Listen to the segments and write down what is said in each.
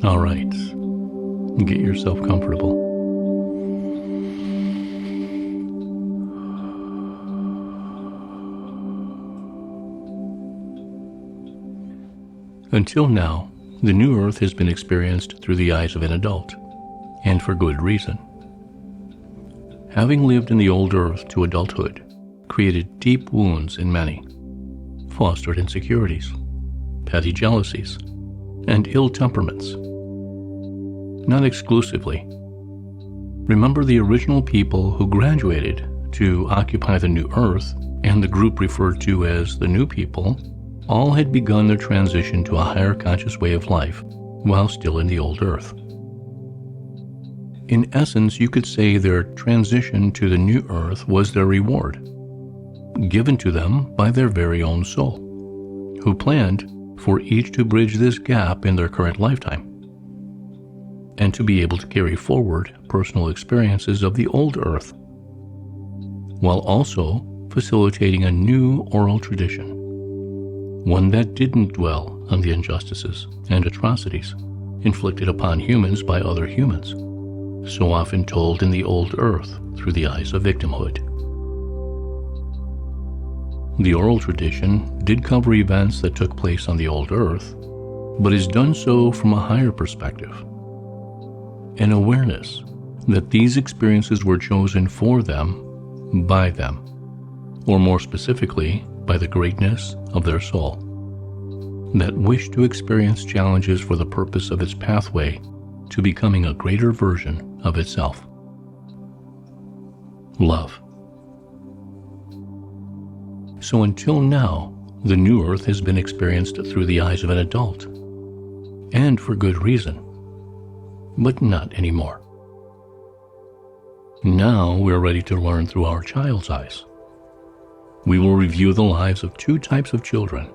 All right, get yourself comfortable. Until now, the new Earth has been experienced through the eyes of an adult, and for good reason. Having lived in the old Earth to adulthood created deep wounds in many, fostered insecurities, petty jealousies, and ill temperaments. Not exclusively. Remember, the original people who graduated to occupy the new Earth, and the group referred to as the new people, all had begun their transition to a higher conscious way of life while still in the old Earth. In essence, you could say their transition to the new Earth was their reward, given to them by their very own soul, who planned for each to bridge this gap in their current lifetime, and to be able to carry forward personal experiences of the old Earth, while also facilitating a new oral tradition, one that didn't dwell on the injustices and atrocities inflicted upon humans by other humans, so often told in the old Earth through the eyes of victimhood. The oral tradition did cover events that took place on the old Earth, but is done so from a higher perspective, an awareness that these experiences were chosen for them, by them, or more specifically, by the greatness of their soul, that wished to experience challenges for the purpose of its pathway to becoming a greater version of itself. Love. So until now, the new Earth has been experienced through the eyes of an adult, and for good reason, but not anymore. Now we're ready to learn through our child's eyes. We will review the lives of two types of children,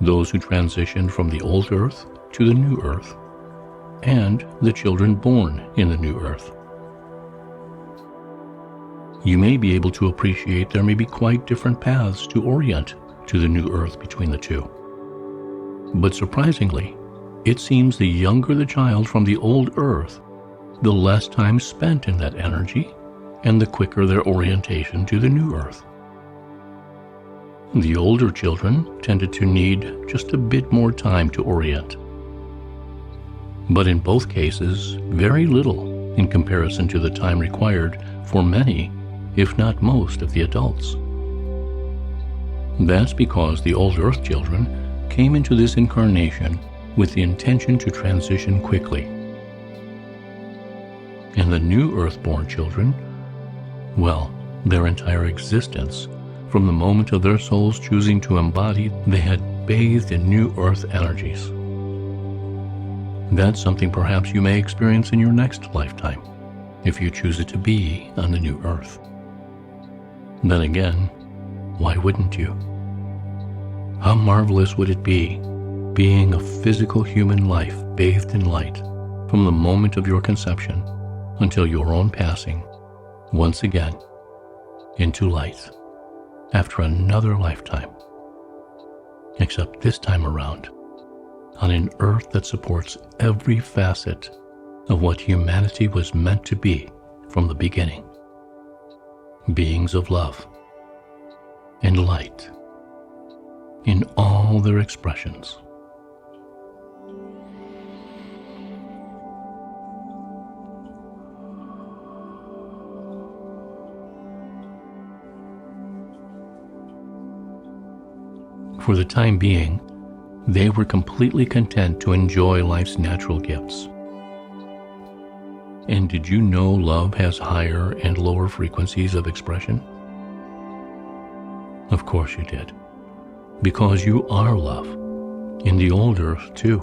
those who transitioned from the old Earth to the new Earth, and the children born in the new Earth. You may be able to appreciate there may be quite different paths to orient to the new Earth between the two. But surprisingly, it seems the younger the child from the old Earth, the less time spent in that energy, and the quicker their orientation to the new Earth. The older children tended to need just a bit more time to orient. But in both cases, very little in comparison to the time required for many, if not most, of the adults. That's because the old Earth children came into this incarnation with the intention to transition quickly. And the new Earth-born children, well, their entire existence, from the moment of their souls choosing to embody, they had bathed in new Earth energies. That's something perhaps you may experience in your next lifetime, if you choose it to be on the new Earth. Then again, why wouldn't you? How marvelous would it be, being a physical human life bathed in light from the moment of your conception until your own passing, once again, into light after another lifetime, except this time around on an Earth that supports every facet of what humanity was meant to be from the beginning. Beings of love and light in all their expressions. For the time being, they were completely content to enjoy life's natural gifts. And did you know love has higher and lower frequencies of expression? Of course you did, because you are love, in the old Earth too.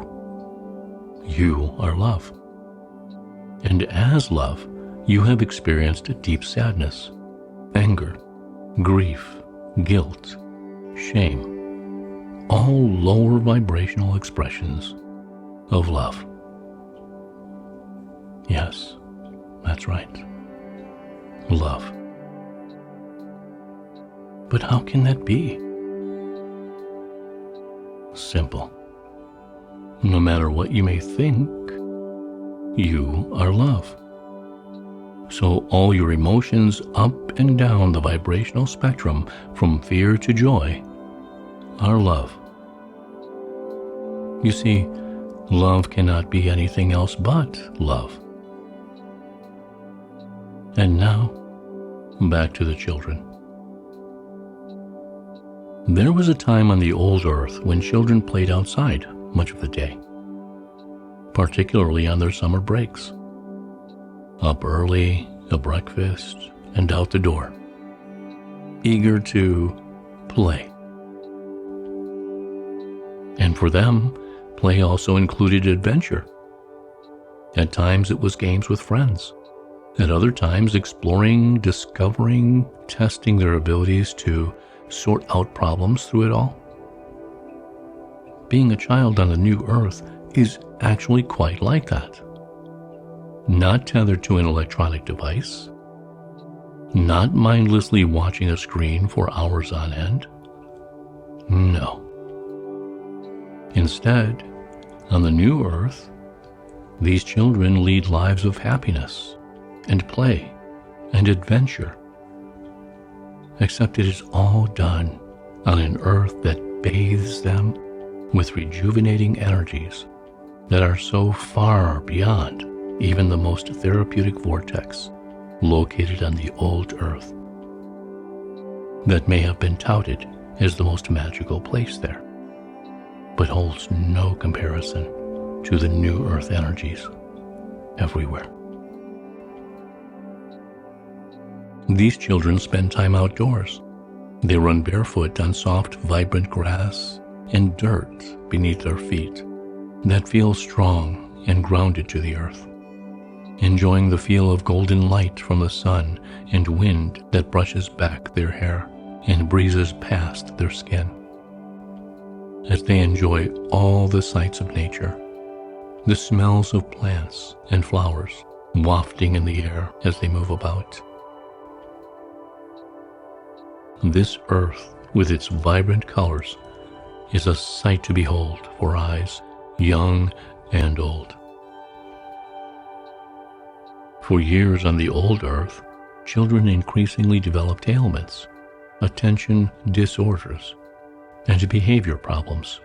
You are love. And as love, you have experienced deep sadness, anger, grief, guilt, shame, all lower vibrational expressions of love. Yes, that's right. Love. But how can that be? Simple. No matter what you may think, you are love. So all your emotions up and down the vibrational spectrum from fear to joy are love. You see, love cannot be anything else but love. And now, back to the children. There was a time on the old earth when children played outside much of the day, particularly on their summer breaks. Up early, a breakfast, and out the door, eager to play. And for them, play also included adventure. At times it was games with friends. At other times, exploring, discovering, testing their abilities to sort out problems through it all. Being a child on the new earth is actually quite like that. Not tethered to an electronic device, not mindlessly watching a screen for hours on end. No. Instead, on the new earth, these children lead lives of happiness and play and adventure. Except it is all done on an earth that bathes them with rejuvenating energies that are so far beyond even the most therapeutic vortex located on the old earth that may have been touted as the most magical place there, but holds no comparison to the new earth energies everywhere. These children spend time outdoors. They run barefoot on soft, vibrant grass and dirt beneath their feet that feels strong and grounded to the earth, enjoying the feel of golden light from the sun and wind that brushes back their hair and breezes past their skin. As they enjoy all the sights of nature, the smells of plants and flowers wafting in the air as they move about. This earth, with its vibrant colors, is a sight to behold for eyes young and old. For years on the old earth, children increasingly developed ailments, attention disorders, and behavior problems.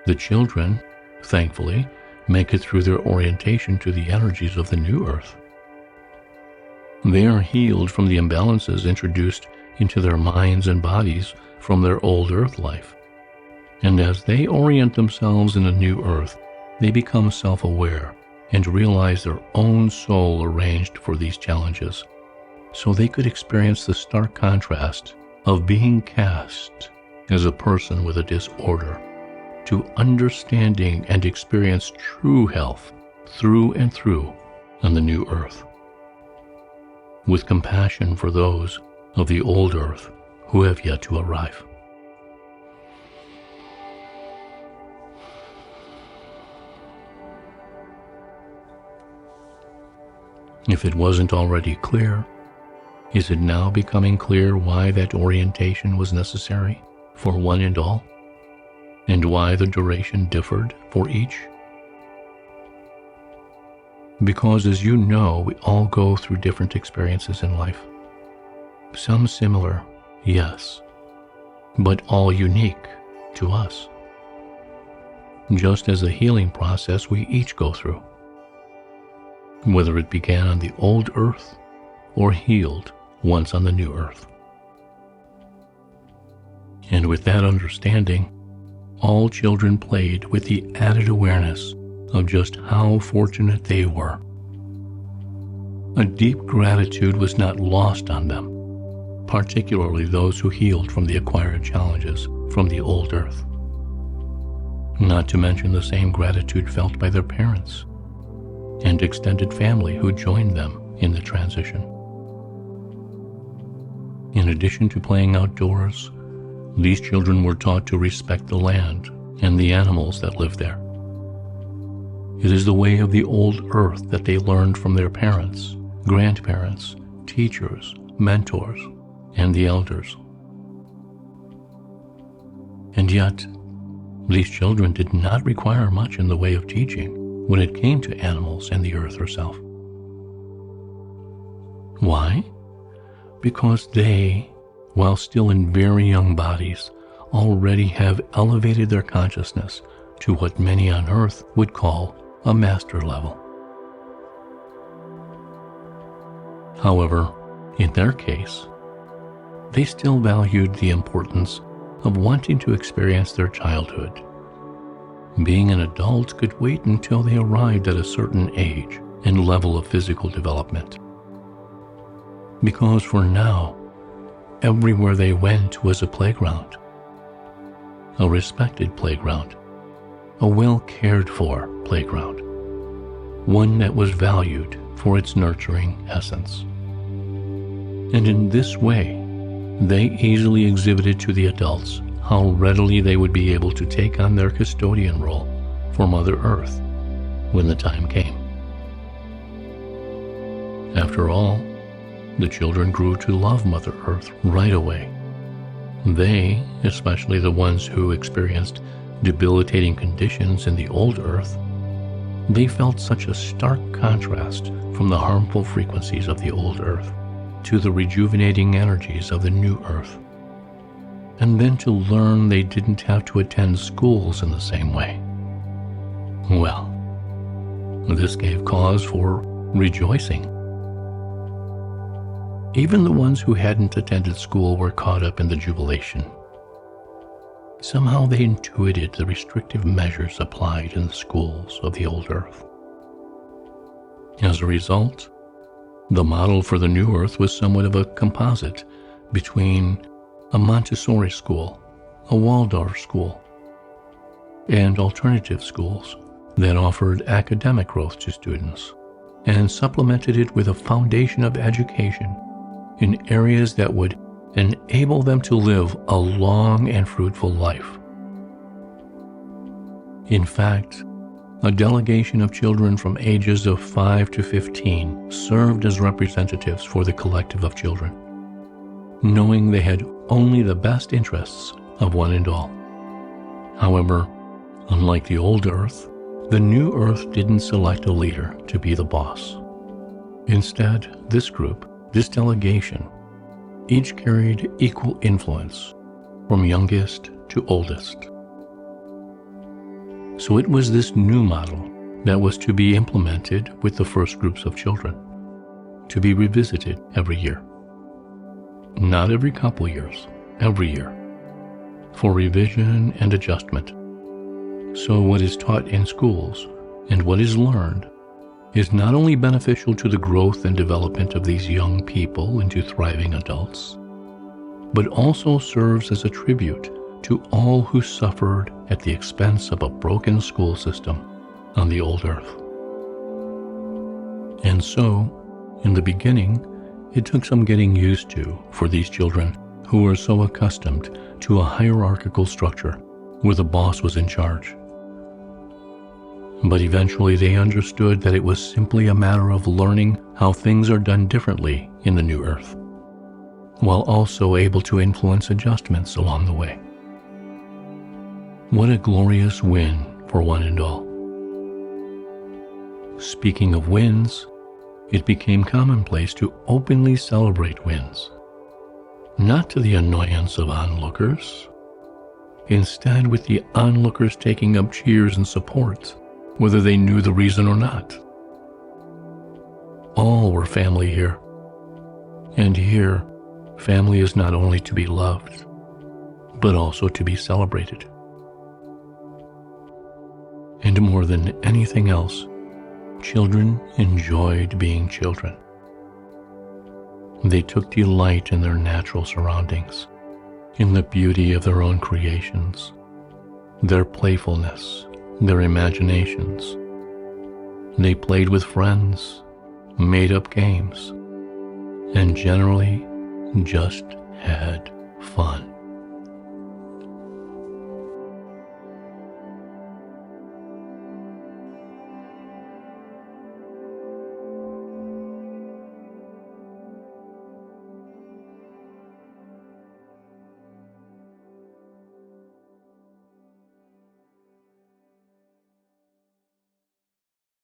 The children, thankfully, make it through their orientation to the energies of the new earth. They are healed from the imbalances introduced into their minds and bodies from their old earth life. And as they orient themselves in the new earth, they become self-aware and realize their own soul arranged for these challenges, so they could experience the stark contrast of being cast as a person with a disorder to understanding and experience true health through and through on the new earth, with compassion for those of the old earth who have yet to arrive. If it wasn't already clear, is it now becoming clear why that orientation was necessary for one and all, and why the duration differed for each? Because, as you know, we all go through different experiences in life. Some similar, yes, but all unique to us. Just as the healing process we each go through, whether it began on the old earth or healed once on the new earth. And with that understanding, all children played with the added awareness of just how fortunate they were. A deep gratitude was not lost on them, particularly those who healed from the acquired challenges from the old earth. Not to mention the same gratitude felt by their parents and extended family who joined them in the transition. In addition to playing outdoors, these children were taught to respect the land and the animals that live there. It is the way of the old earth that they learned from their parents, grandparents, teachers, mentors, and the elders. And yet, These children did not require much in the way of teaching when it came to animals and the earth herself. Why? Because they, while still in very young bodies, already have elevated their consciousness to what many on earth would call a master level. However, in their case, they still valued the importance of wanting to experience their childhood. Being an adult could wait until they arrived at a certain age and level of physical development. Because for now, everywhere they went was a playground, a respected playground, a well-cared-for playground, one that was valued for its nurturing essence. And in this way, they easily exhibited to the adults how readily they would be able to take on their custodian role for Mother Earth when the time came. After all, the children grew to love Mother Earth right away. They, especially the ones who experienced debilitating conditions in the old Earth, they felt such a stark contrast from the harmful frequencies of the old Earth to the rejuvenating energies of the new Earth. And then to learn they didn't have to attend schools in the same way. Well, this gave cause for rejoicing. Even the ones who hadn't attended school were caught up in the jubilation. Somehow they intuited the restrictive measures applied in the schools of the old Earth. As a result, the model for the new Earth was somewhat of a composite between a Montessori school, a Waldorf school, and alternative schools that offered academic growth to students and supplemented it with a foundation of education in areas that would enable them to live a long and fruitful life. In fact, a delegation of children from ages of 5 to 15 served as representatives for the collective of children, knowing they had only the best interests of one and all. However, unlike the old Earth, the new Earth didn't select a leader to be the boss. Instead, this group, this delegation, each carried equal influence from youngest to oldest. So it was this new model that was to be implemented with the first groups of children, to be revisited every year. Not every couple years, every year, for revision and adjustment. So what is taught in schools and what is learned is not only beneficial to the growth and development of these young people into thriving adults, but also serves as a tribute to all who suffered at the expense of a broken school system on the old Earth. And so, in the beginning, it took some getting used to for these children who were so accustomed to a hierarchical structure where the boss was in charge. But eventually they understood that it was simply a matter of learning how things are done differently in the new Earth, while also able to influence adjustments along the way. What a glorious win for one and all. Speaking of wins, it became commonplace to openly celebrate wins, not to the annoyance of onlookers, instead with the onlookers taking up cheers and support, whether they knew the reason or not. All were family here, and here, family is not only to be loved, but also to be celebrated. And more than anything else, children enjoyed being children. They took delight in their natural surroundings, in the beauty of their own creations, their playfulness, their imaginations. They played with friends, made up games, and generally just had fun.